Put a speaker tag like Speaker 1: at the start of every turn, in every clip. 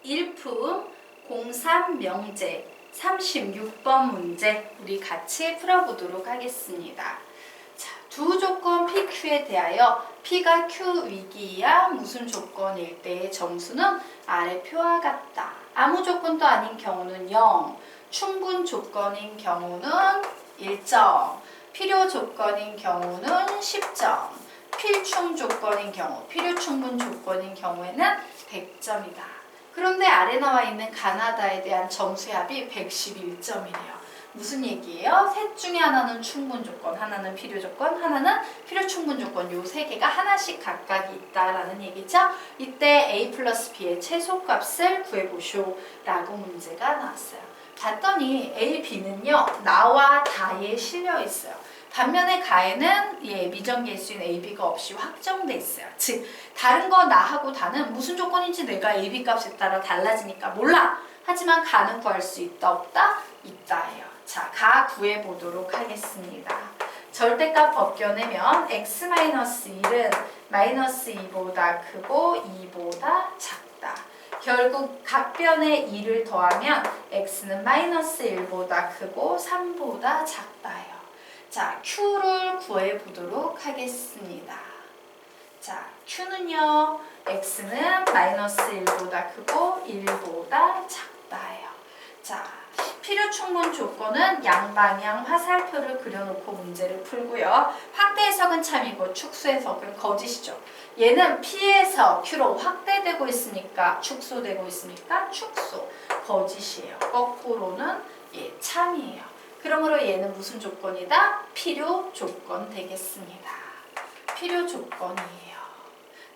Speaker 1: 일품 03 명제 36번 문제 우리 같이 풀어보도록 하겠습니다. 자, 두 조건 PQ에 대하여 P가 Q 위기이하 무슨 조건일 때의 점수는 아래 표와 같다. 아무 조건도 아닌 경우는 0, 충분 조건인 경우는 1점, 필요 조건인 경우는 10점, 필충 조건인 경우, 필요 충분 조건인 경우에는 100점이다. 그런데 아래 나와 있는 가나다에 대한 점수의 합이 111점이래요. 무슨 얘기예요? 셋 중에 하나는 충분 조건, 하나는 필요 조건, 하나는 필요 충분 조건, 요 세 개가 하나씩 각각 있다라는 얘기죠. 이때 A 플러스 B의 최소값을 구해보쇼 라고 문제가 나왔어요. 봤더니 A, B는요 나와 다에 실려 있어요. 반면에 가에는 미정계수인 A, B가 없이 확정돼 있어요. 즉 다른 거 나하고 다는 무슨 조건인지 내가 A, B 값에 따라 달라지니까 몰라. 하지만 가는 구할 수 있다 없다? 있다예요. 자, 가 구해보도록 하겠습니다. 절대값 벗겨내면 x-1은 마이너스 2보다 크고 2보다 작다. 결국 각변에 2를 더하면 x는 마이너스 1보다 크고 3보다 작다예요. 자, Q를 구해보도록 하겠습니다. 자, Q는요, X는 마이너스 1보다 크고 1보다 작다예요. 자, 필요 충분 조건은 양방향 화살표를 그려놓고 문제를 풀고요. 확대 해석은 참이고 축소 해석은 거짓이죠. 얘는 P에서 Q로 확대되고 있으니까 축소되고 있으니까 축소, 거짓이에요. 거꾸로는 참이에요. 그러므로 얘는 무슨 조건이다? 필요 조건 되겠습니다. 필요 조건이에요.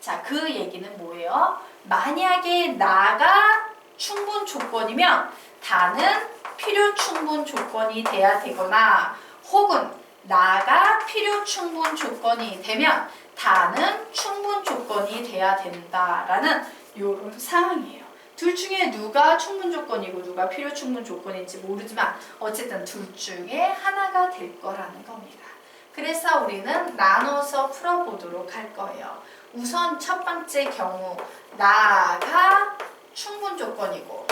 Speaker 1: 자, 그 얘기는 뭐예요? 만약에 나가 충분 조건이면 다는 필요 충분 조건이 돼야 되거나 혹은 나가 필요 충분 조건이 되면 다는 충분 조건이 돼야 된다라는 이런 상황이에요. 둘 중에 누가 충분 조건이고 누가 필요 충분 조건인지 모르지만 어쨌든 둘 중에 하나가 될 거라는 겁니다. 그래서 우리는 나눠서 풀어보도록 할 거예요. 우선 첫 번째 경우 나가 충분 조건이고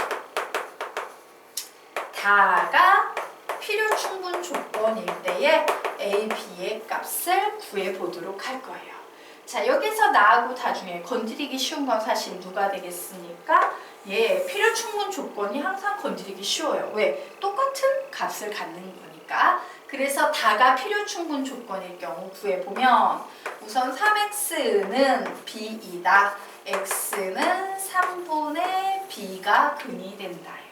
Speaker 1: 다가 필요 충분 조건일 때에 A, B의 값을 구해보도록 할 거예요. 자, 여기서 나하고 다 중에 건드리기 쉬운 건 사실 누가 되겠습니까? 필요 충분 조건이 항상 건드리기 쉬워요. 왜? 똑같은 값을 갖는 거니까. 그래서 다가 필요 충분 조건일 경우 구해보면 우선 3x는 b이다. x는 3분의 b가 근이 된다요.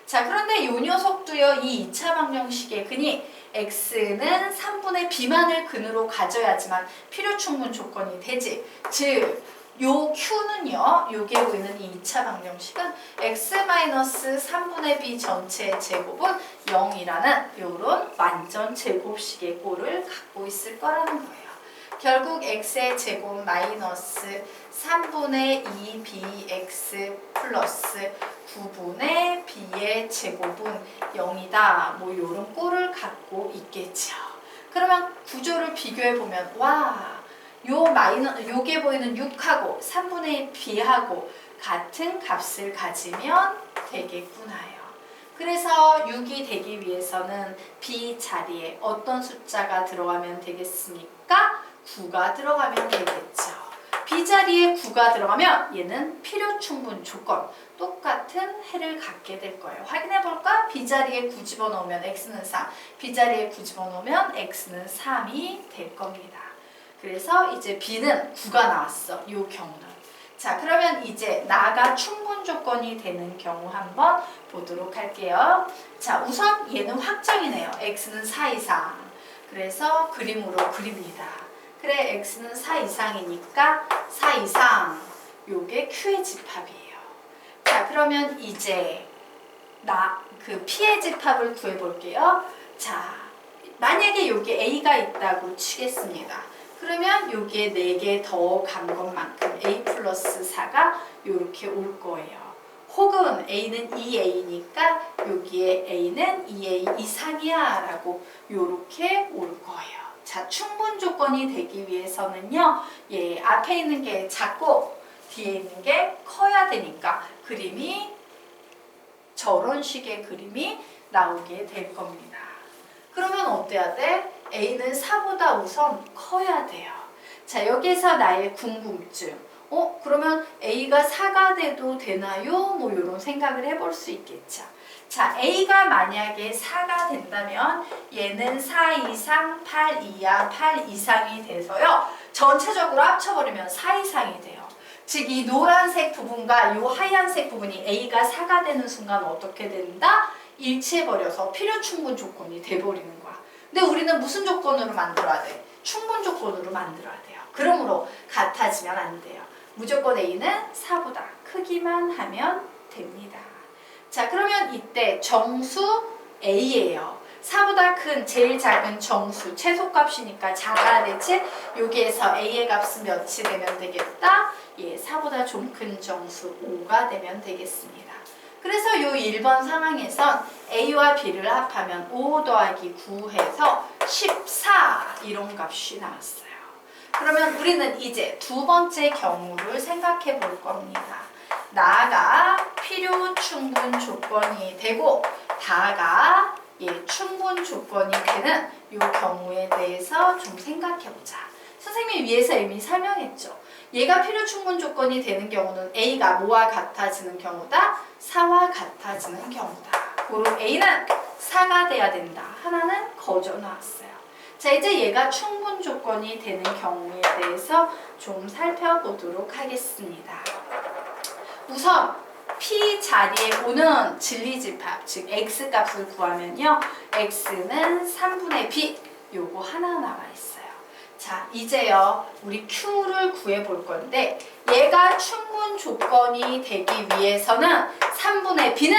Speaker 1: 자, 그런데 이 녀석도요. 이 2차 방정식의 근이 x는 3분의 b만을 근으로 가져야지만 필요 충분 조건이 되지. 즉, 요 q는요. 요게 보이는 이 2차 방정식은 x-3분의 b 전체 제곱은 0이라는 요런 완전 제곱식의 꼴을 갖고 있을 거라는 거예요. 결국 x의 제곱 마이너스 3분의 2bx 플러스 9분의 b의 제곱은 0이다. 뭐 요런 꼴을 갖고 있겠죠. 그러면 구조를 비교해보면 와, 요게 보이는 6하고 3분의 b하고 같은 값을 가지면 되겠구나요. 그래서 6이 되기 위해서는 b 자리에 어떤 숫자가 들어가면 되겠습니까? 9가 들어가면 되겠죠. b 자리에 9가 들어가면 얘는 필요 충분 조건 똑같은 해를 갖게 될 거예요. 확인해 볼까? b 자리에 9 집어넣으면 x는 3, b 자리에 9 집어넣으면 x는 3이 될 겁니다. 그래서 이제 b는 9가 나왔어. 이 경우는. 자, 그러면 이제 나가 충분 조건이 되는 경우 한번 보도록 할게요. 자, 우선 얘는 확정이네요. x는 4 이상. 그래서 그림으로 그립니다. 그래, x는 4 이상이니까 4 이상. 요게 q의 집합이에요. 자, 그러면 이제 p의 집합을 구해볼게요. 자, 만약에 여기 a가 있다고 치겠습니다. 그러면 여기에 4개 더 간 것만큼 a 플러스 4가 이렇게 올 거예요. 혹은 a는 2a니까 여기에 a는 2a 이상이야 라고 이렇게 올 거예요. 자, 충분 조건이 되기 위해서는요. 앞에 있는 게 작고 뒤에 있는 게 커야 되니까 그림이 저런 식의 그림이 나오게 될 겁니다. 그러면 어때야 돼? A는 4보다 우선 커야 돼요. 자, 여기서 나의 궁금증. 그러면 A가 4가 돼도 되나요? 뭐 이런 생각을 해볼 수 있겠죠. 자, A가 만약에 4가 된다면 얘는 4 이상, 8 이하, 8 이상이 돼서요. 전체적으로 합쳐버리면 4 이상이 돼요. 즉, 이 노란색 부분과 이 하얀색 부분이 A가 4가 되는 순간 어떻게 된다? 일치해버려서 필요 충분 조건이 돼버리는 거야. 근데 우리는 무슨 조건으로 만들어야 돼? 충분 조건으로 만들어야 돼요. 그러므로 같아지면 안 돼요. 무조건 A는 4보다 크기만 하면 됩니다. 자, 그러면 이때 정수 A예요. 4보다 큰 제일 작은 정수, 최소값이니까 작아야 되지? 여기에서 A의 값은 몇이 되면 되겠다? 4보다 좀 큰 정수 5가 되면 되겠습니다. 그래서 이 1번 상황에선 A와 B를 합하면 5 더하기 9 해서 14 이런 값이 나왔어요. 그러면 우리는 이제 두 번째 경우를 생각해 볼 겁니다. 나가 필요 충분 조건이 되고 다가 충분 조건이 되는 이 경우에 대해서 좀 생각해 보자. 선생님이 위에서 이미 설명했죠. 얘가 필요 충분 조건이 되는 경우는 A가 뭐와 같아지는 경우다? 4와 같아지는 경우다. 그럼 A는 4가 돼야 된다. 하나는 거저 나왔어요. 자, 이제 얘가 충분 조건이 되는 경우에 대해서 좀 살펴보도록 하겠습니다. 우선 P 자리에 오는 진리집합, 즉 X 값을 구하면요. X는 3분의 B, 요거 하나 나와 있어요. 자, 이제요. 우리 Q를 구해 볼 건데 얘가 충분 조건이 되기 위해서는 3분의 B는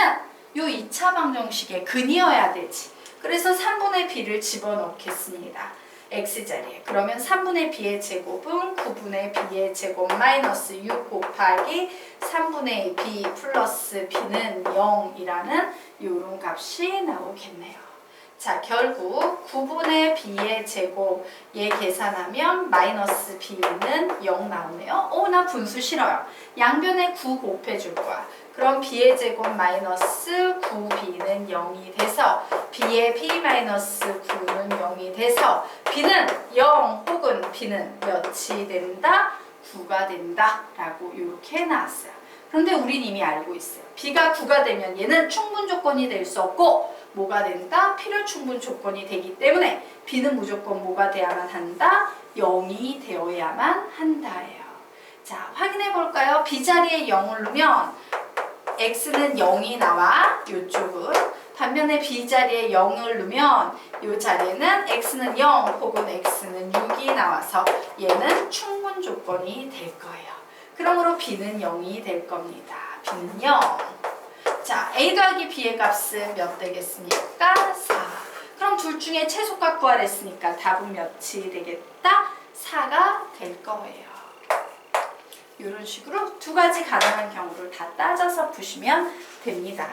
Speaker 1: 요 2차 방정식의 근이어야 되지. 그래서 3분의 B를 집어넣겠습니다. X자리에. 그러면 3분의 B의 제곱은 9분의 B의 제곱 마이너스 6 곱하기 3분의 B 플러스 B는 0이라는 요런 값이 나오겠네요. 자, 결국 9분의 B의 제곱 얘 계산하면 마이너스 B는 0 나오네요. 나 분수 싫어요. 양변에 9 곱해줄 거야. 그럼 B의 제곱 마이너스 9B는 0이 돼서 B의 B 마이너스 9는 0이 돼서 B는 0 혹은 B는 몇이 된다? 9가 된다 라고 이렇게 나왔어요. 그런데 우린 이미 알고 있어요. B가 9가 되면 얘는 충분 조건이 될 수 없고 뭐가 된다? 필요 충분 조건이 되기 때문에 B는 무조건 뭐가 돼야만 한다? 0이 되어야만 한다예요. 자, 확인해 볼까요? B 자리에 0을 넣으면 X는 0이 나와, 요쪽은. 반면에 B 자리에 0을 넣으면 이 자리에는 X는 0 혹은 X는 6이 나와서 얘는 충분 조건이 될 거예요. 그러므로 B는 0이 될 겁니다. B는 0. 자, A 더하기 B의 값은 몇 되겠습니까? 4. 그럼 둘 중에 최소값 구하랬으니까 답은 몇이 되겠다? 4가 될 거예요. 이런 식으로 두 가지 가능한 경우를 다 따져서 푸시면 됩니다.